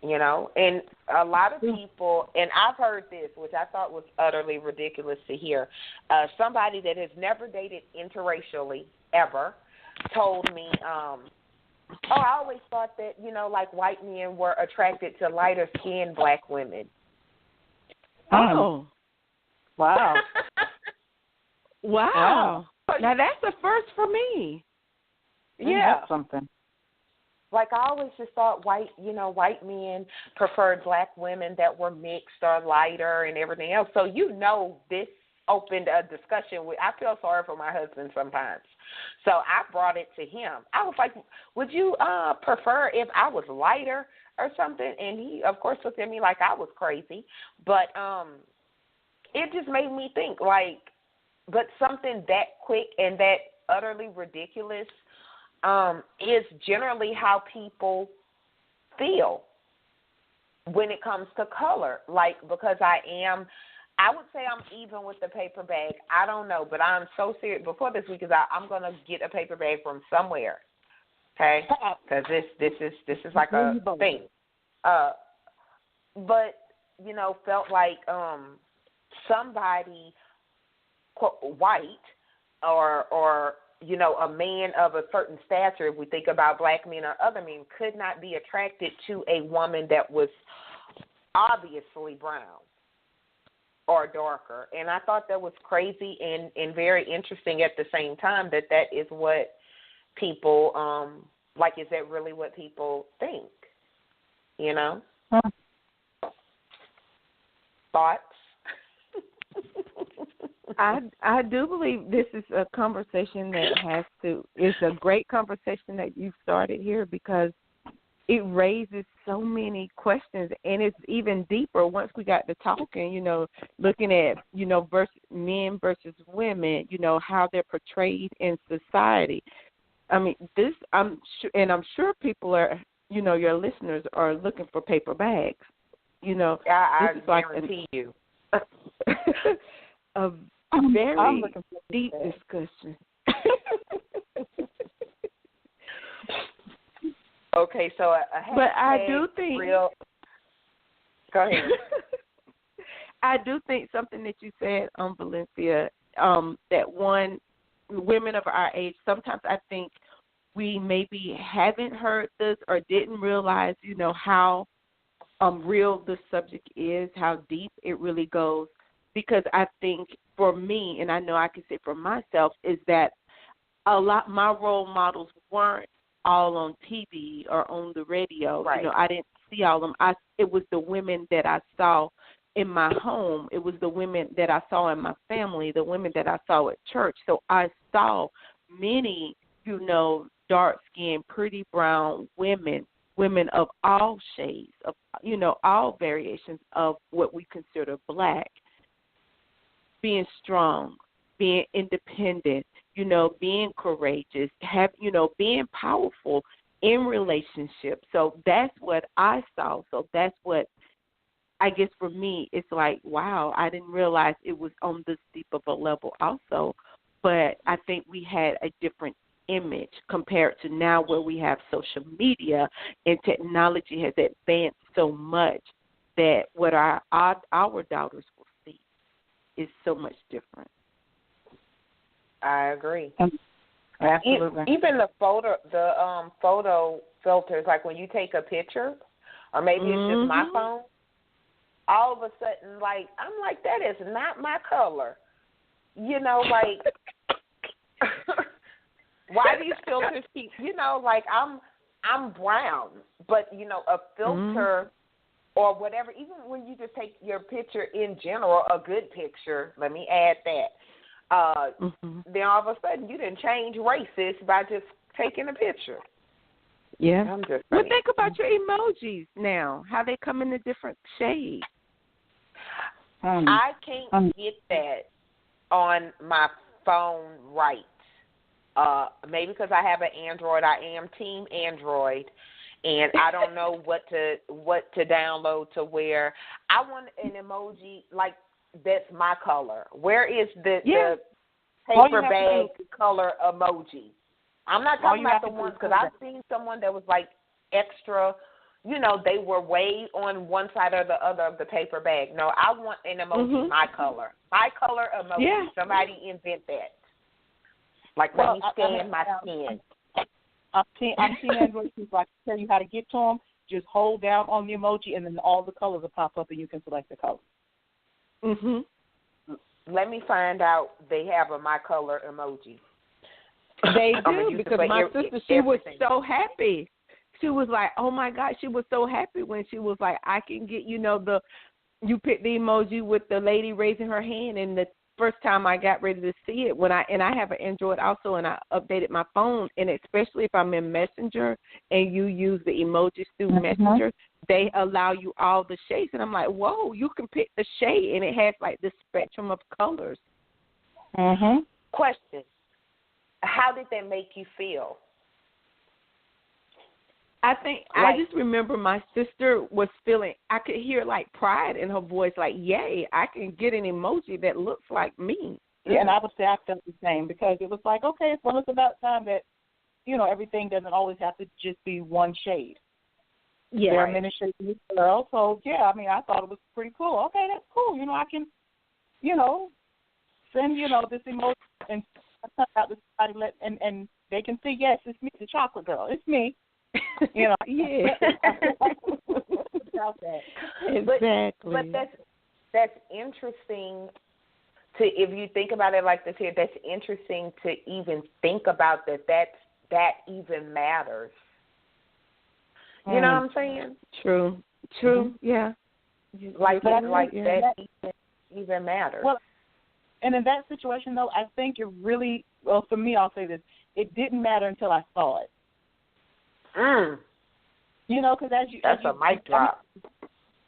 And a lot of people, and I've heard this, which I thought was utterly ridiculous to hear, somebody that has never dated interracially ever told me, I always thought that, like white men were attracted to lighter skinned black women. Oh. Wow. Wow. Now that's a first for me. Yeah. That's something. Like, I always just thought white men preferred black women that were mixed or lighter and everything else. So, this opened a discussion. I feel sorry for my husband sometimes. So I brought it to him. I was like, would you prefer if I was lighter or something? And he, of course, looked at me like I was crazy. But it just made me think, like, but something that quick and that utterly ridiculous is generally how people feel when it comes to color. Like, because I would say I'm even with the paper bag. I don't know, but I'm so serious. Before this week I'm going to get a paper bag from somewhere, okay? Because this is like a thing. But, felt like somebody, quote, white or a man of a certain stature, if we think about black men or other men, could not be attracted to a woman that was obviously brown or darker. And I thought that was crazy and very interesting at the same time that is what people, is that really what people think, Thoughts? I do believe this is a conversation that it's a great conversation that you've started here, because it raises so many questions, and it's even deeper once we got to talking, looking at, men versus women, how they're portrayed in society. I mean, I'm sure people are, your listeners are looking for paper bags. I guarantee you. A very deep discussion. Okay, so but I do think real. Go ahead. I do think something that you said, Valencia, that women of our age, sometimes I think we maybe haven't heard this or didn't realize, how real the subject is, how deep it really goes. Because I think for me, and I know I can say for myself, is that my role models weren't all on TV or on the radio. Right. I didn't see all of them. It was the women that I saw in my home. It was the women that I saw in my family, the women that I saw at church. So I saw many, dark-skinned, pretty brown women of all shades, of all variations of what we consider black, being strong, being independent, being courageous, being powerful in relationships. So that's what I saw. So that's what, I guess for me, it's like, wow, I didn't realize it was on this deep of a level also. But I think we had a different image compared to now, where we have social media and technology has advanced so much that what our daughters will see is so much different. I agree. Absolutely. Even the photo filters, like when you take a picture, or maybe it's just my phone, all of a sudden, I'm like, that is not my color. Why these filters keep, I'm brown, but, a filter or whatever, even when you just take your picture in general, a good picture, let me add that, then all of a sudden you didn't change races by just taking a picture. Yeah. Well, think about your emojis now, how they come in a different shades. I can't get that on my phone right. Maybe because I have an Android. I am team Android, and I don't know what to download to where I want an emoji like that's my color. Where is the paper bag color emoji? I'm not talking about the ones, because I've seen someone that was like extra. They were way on one side or the other of the paper bag. No, I want an emoji my color. My color emoji. Yeah. Somebody invent that. Like, let me scan my skin. I'm team Android people. I can tell you how to get to them. Just hold down on the emoji, and then all the colors will pop up, and you can select the color. Let me find out they have a my color emoji. They do, because my sister, she was so happy. She was like, oh, my God. She was so happy when she was like, I can get, you pick the emoji with the lady raising her hand, and the first time I got ready to see it, I have an Android also, and I updated my phone, and especially if I'm in Messenger and you use the emojis through Messenger, they allow you all the shades, and I'm like, whoa, you can pick the shade, and it has like this spectrum of colors. Question: how did that make you feel? I think I just remember my sister was feeling, I could hear like pride in her voice, like, yay, I can get an emoji that looks like me. Yeah, and I would say I felt the same, because it was like, okay, well, it's about time that, everything doesn't always have to just be one shade. Yeah. There are many shades in this world, so, yeah, I thought it was pretty cool. Okay, that's cool. I can, send, this emoji and come out to somebody and they can see, yes, it's me, the chocolate girl. It's me. You know. Yeah. Exactly. But that's interesting to, if you think about it like this here, that's interesting to even think about that even matters. You know what I'm saying? True. Yeah. Like yeah. that even matters. Well, and in that situation, though, I think it really, well, for me, I'll say this, it didn't matter until I saw it. You know, because that's a mic drop.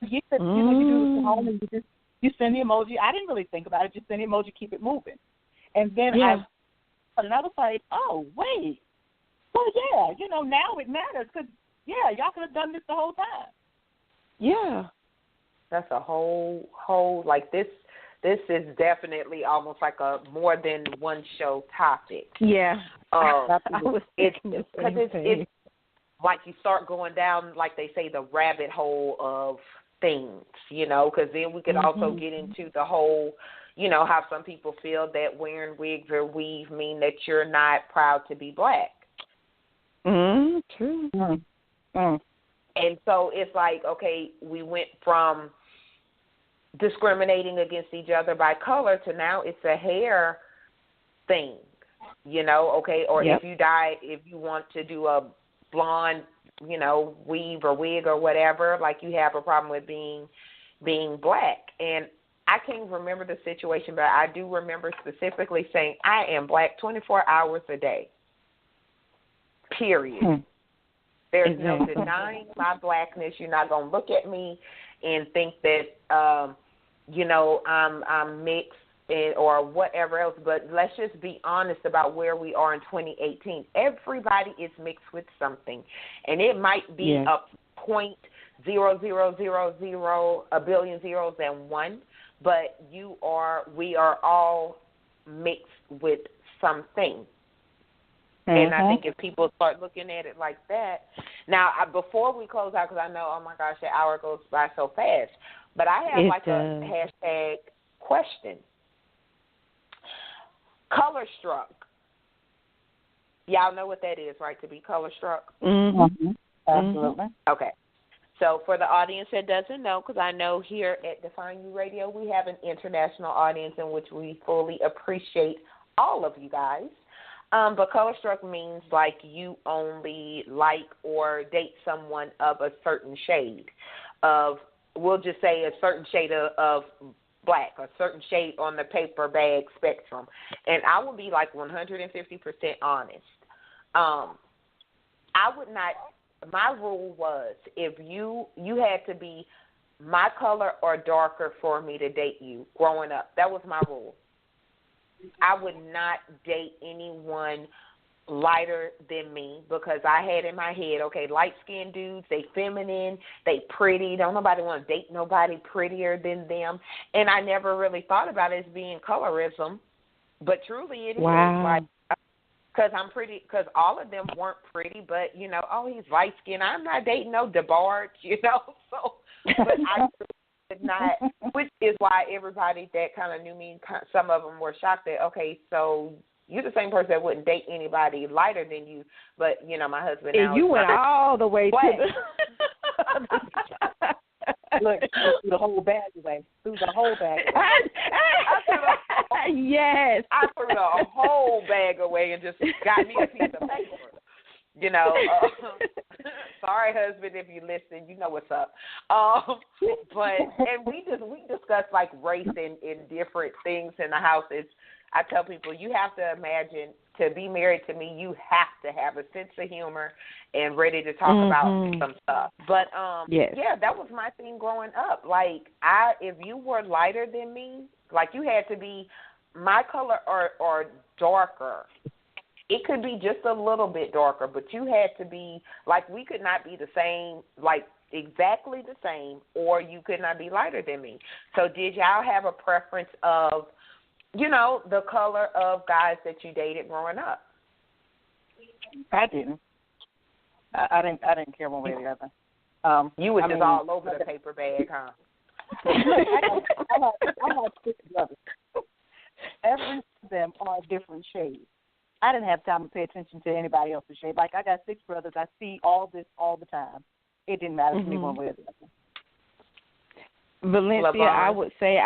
You do this at home and you send the emoji. I didn't really think about it. Just send the emoji, keep it moving. And then I was like, oh, wait. Well, yeah, you know, now it matters because, yeah, y'all could have done this the whole time. Yeah. That's a whole like this is definitely almost like a more than one show topic. Yeah. I was thinking the same thing. It's like you start going down, like they say, the rabbit hole of things, you know, because then we could also get into the whole, you know, how some people feel that wearing wigs or weave mean that you're not proud to be black. True. And so it's like, okay, we went from discriminating against each other by color to now it's a hair thing, you know, okay, or if you want to do a blonde, you know, weave or wig or whatever, like you have a problem with being black. And I can't remember the situation, but I do remember specifically saying I am black 24 hours a day, period. There's no denying my blackness. You're not going to look at me and think that, you know, I'm mixed or whatever else. But let's just be honest about where we are in 2018. Everybody is mixed with something. And it might be a 0.0000 a billion zeros and one, but we are all mixed with something. And I think if people start looking at it like that, now before we close out, because I know, oh my gosh, the hour goes by so fast, but I have a hashtag question. Color struck. Y'all know what that is, right? To be color struck. Absolutely. Okay. So for the audience that doesn't know, because I know here at Define You Radio we have an international audience in which we fully appreciate all of you guys. But color struck means like you only like or date someone of a certain shade of, we'll just say a certain shade of black, a certain shade on the paper bag spectrum. And I will be like 150% honest. I would not, my rule was if you had to be my color or darker for me to date you growing up. That was my rule. I would not date anyone lighter than me because I had in my head, okay, light-skinned dudes, they feminine, they pretty. Don't nobody want to date nobody prettier than them. And I never really thought about it as being colorism, but truly it is. Like, because I'm pretty, because all of them weren't pretty, but, you know, oh, he's light-skinned. I'm not dating no DeBarge, you know. So, but I did not, which is why everybody that kind of knew me, some of them were shocked that, okay, so you're the same person that wouldn't date anybody lighter than you, but, you know, my husband now. And you went all the way black. to the... Look, threw the whole bag away. Threw the whole bag Yes. I threw the whole bag away and just got me a piece of paper. You know, sorry, husband, if you listen, you know what's up. But and we discuss like race in different things in the house. I tell people you have to imagine to be married to me, you have to have a sense of humor and ready to talk about some stuff. But yeah, that was my thing growing up. Like if you were lighter than me, like you had to be my color or darker. It could be just a little bit darker, but you had to be, like, we could not be the same, like, exactly the same, or you could not be lighter than me. So did y'all have a preference of, you know, the color of guys that you dated growing up? I didn't. I didn't care one way or the other. You were just all over the paper bag, huh? I had 6 brothers. Every one of them are a different shade. I didn't have time to pay attention to anybody else's shade. Like, I got 6 brothers. I see all this all the time. It didn't matter to me one way or the other. Valencia, Lyvonne? I would say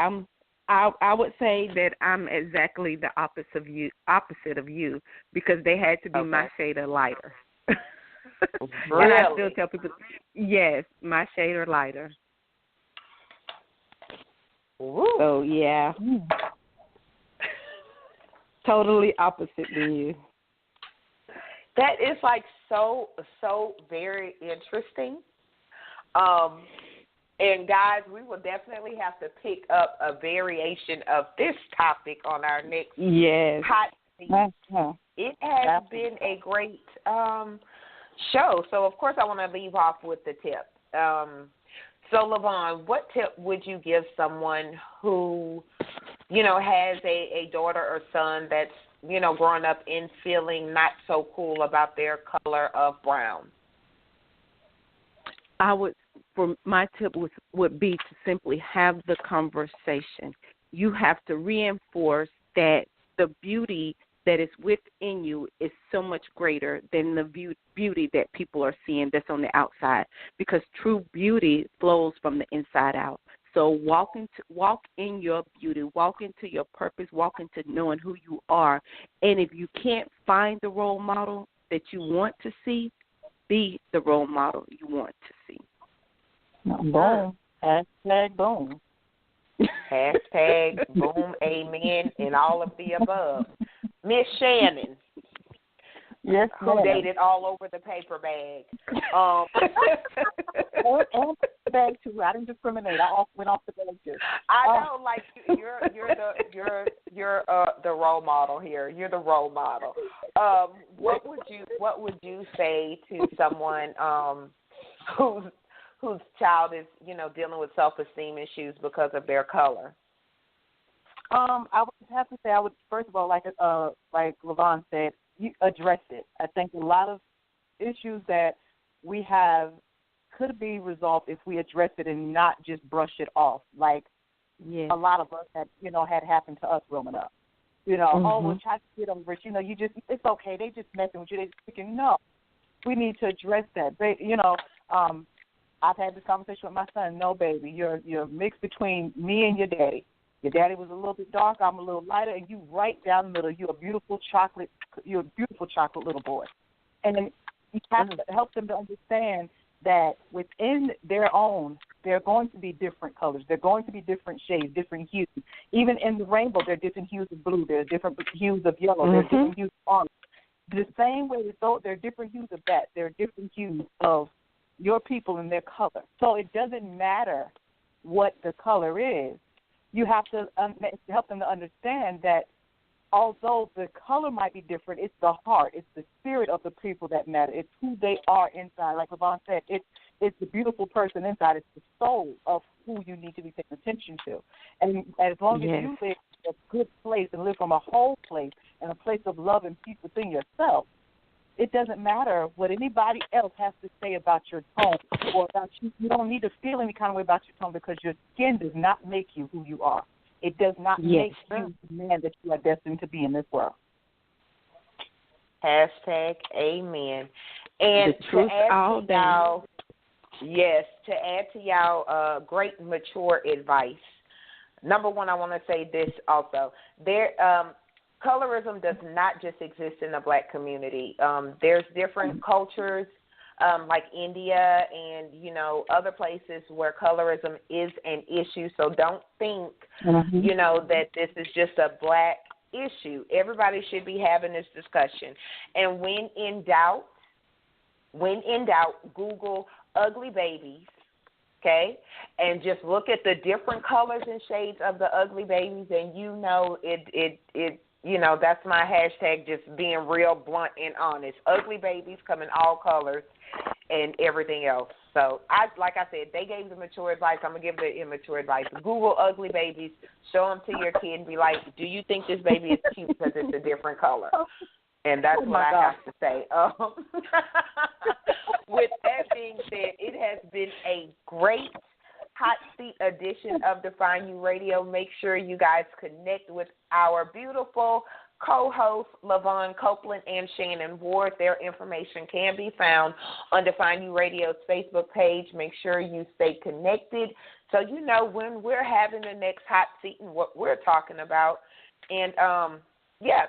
I would say that I'm exactly the opposite of you because they had to be my shade or lighter. Really? And I still tell people, yes, my shade or lighter. Ooh. So yeah, totally opposite than you. That is like so very interesting. And guys, we will definitely have to pick up a variation of this topic on our next hot seat. It has been a great show. So, of course, I want to leave off with the tip. So, Lyvonne, what tip would you give someone who, has a daughter or son that's, growing up and feeling not so cool about their color of brown? My tip would be to simply have the conversation. You have to reinforce that the beauty that is within you is so much greater than the beauty that people are seeing that's on the outside, because true beauty flows from the inside out. So walk in your beauty, walk into your purpose, walk into knowing who you are. And if you can't find the role model that you want to see, be the role model you want to see. Boom. Hashtag boom. Hashtag boom, amen, and all of the above. Miss Shannon. Yes, who dated all over the paper bag. And the bag too. I didn't discriminate. I went off the bag too. I know, like you're the role model here. You're the role model. What would you say to someone whose child is dealing with self-esteem issues because of their color? I would have to say first of all, like Lyvonne said, you address it. I think a lot of issues that we have could be resolved if we address it and not just brush it off. Like a lot of us had happened to us growing up. Oh, we'll try to get over it. It's okay. They just messing with you. They just thinking, no, we need to address that. I've had this conversation with my son. No, baby, you're mixed between me and your daddy. Your daddy was a little bit dark, I'm a little lighter, and you right down the middle. You're a beautiful chocolate little boy. And then you have to help them to understand that within their own, there are going to be different colors. There are going to be different shades, different hues. Even in the rainbow, there are different hues of blue. There are different hues of yellow. There are different hues of orange. The same way there are different hues of that. There are different hues of your people and their color. So it doesn't matter what the color is. You have to help them to understand that although the color might be different, it's the heart, it's the spirit of the people that matter. It's who they are inside. Like Lyvonne said, it's the beautiful person inside. It's the soul of who you need to be paying attention to. And as long as you live in a good place and live from a whole place and a place of love and peace within yourself, it doesn't matter what anybody else has to say about your tone or about you. You don't need to feel any kind of way about your tone because your skin does not make you who you are. It does not make you the man that you are destined to be in this world. Hashtag amen. And to add to y'all great mature advice. Number one, I want to say this also. Colorism does not just exist in the black community. There's different cultures like India and, other places where colorism is an issue. So don't think, that this is just a black issue. Everybody should be having this discussion. And when in doubt, Google ugly babies, okay? And just look at the different colors and shades of the ugly babies, and that's my hashtag, just being real blunt and honest. Ugly babies come in all colors and everything else. So, like I said, they gave the mature advice. I'm going to give the immature advice. Google ugly babies, show them to your kid, and be like, do you think this baby is cute because it's a different color? And that's what I have to say. With that being said, it has been a great Hot Seat edition of Define You Radio. Make sure you guys connect with our beautiful co-hosts, Lyvonne Copeland and Shannon Ward. Their information can be found on Define You Radio's Facebook page. Make sure you stay connected so you know when we're having the next hot seat and what we're talking about. And,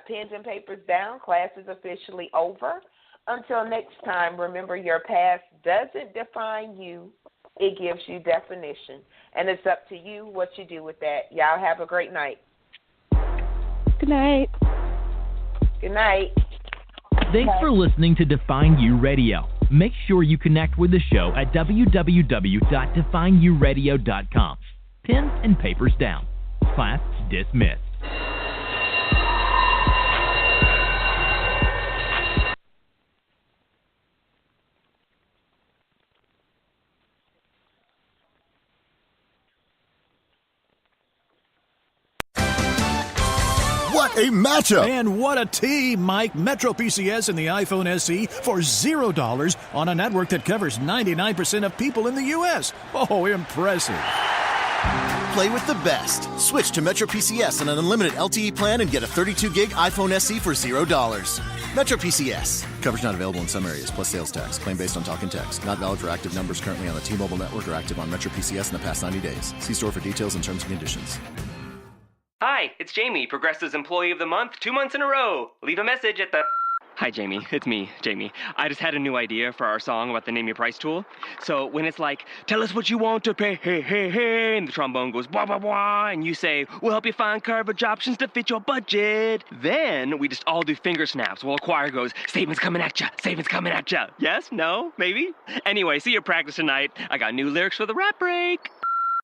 pens and papers down. Class is officially over. Until next time, remember your past doesn't define you. It gives you definition. And it's up to you what you do with that. Y'all have a great night. Good night. Good night. Thanks for listening to Define You Radio. Make sure you connect with the show at www.defineyouradio.com. Pens and papers down. Class dismissed. What a matchup! And what a team, Mike. Metro PCS and the iPhone SE for $0 on a network that covers 99% of people in the U.S. Oh, impressive. Play with the best. Switch to Metro PCS on an unlimited LTE plan and get a 32-gig iPhone SE for $0. Metro PCS. Coverage not available in some areas, plus sales tax. Claim based on talk and text. Not valid for active numbers currently on the T-Mobile network or active on Metro PCS in the past 90 days. See store for details and terms and conditions. Hi, it's Jamie, Progressive's Employee of the Month, 2 months in a row. Leave a message at the... Hi, Jamie. It's me, Jamie. I just had a new idea for our song about the Name Your Price tool. So when it's like, tell us what you want to pay, hey, hey, hey, and the trombone goes, blah, blah, blah, and you say, we'll help you find coverage options to fit your budget. Then we just all do finger snaps while a choir goes, statements coming at ya, statements coming at ya. Yes? No? Maybe? Anyway, see you practice tonight. I got new lyrics for the rap break.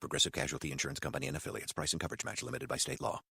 Progressive Casualty Insurance Company and Affiliates. Price and coverage match limited by state law.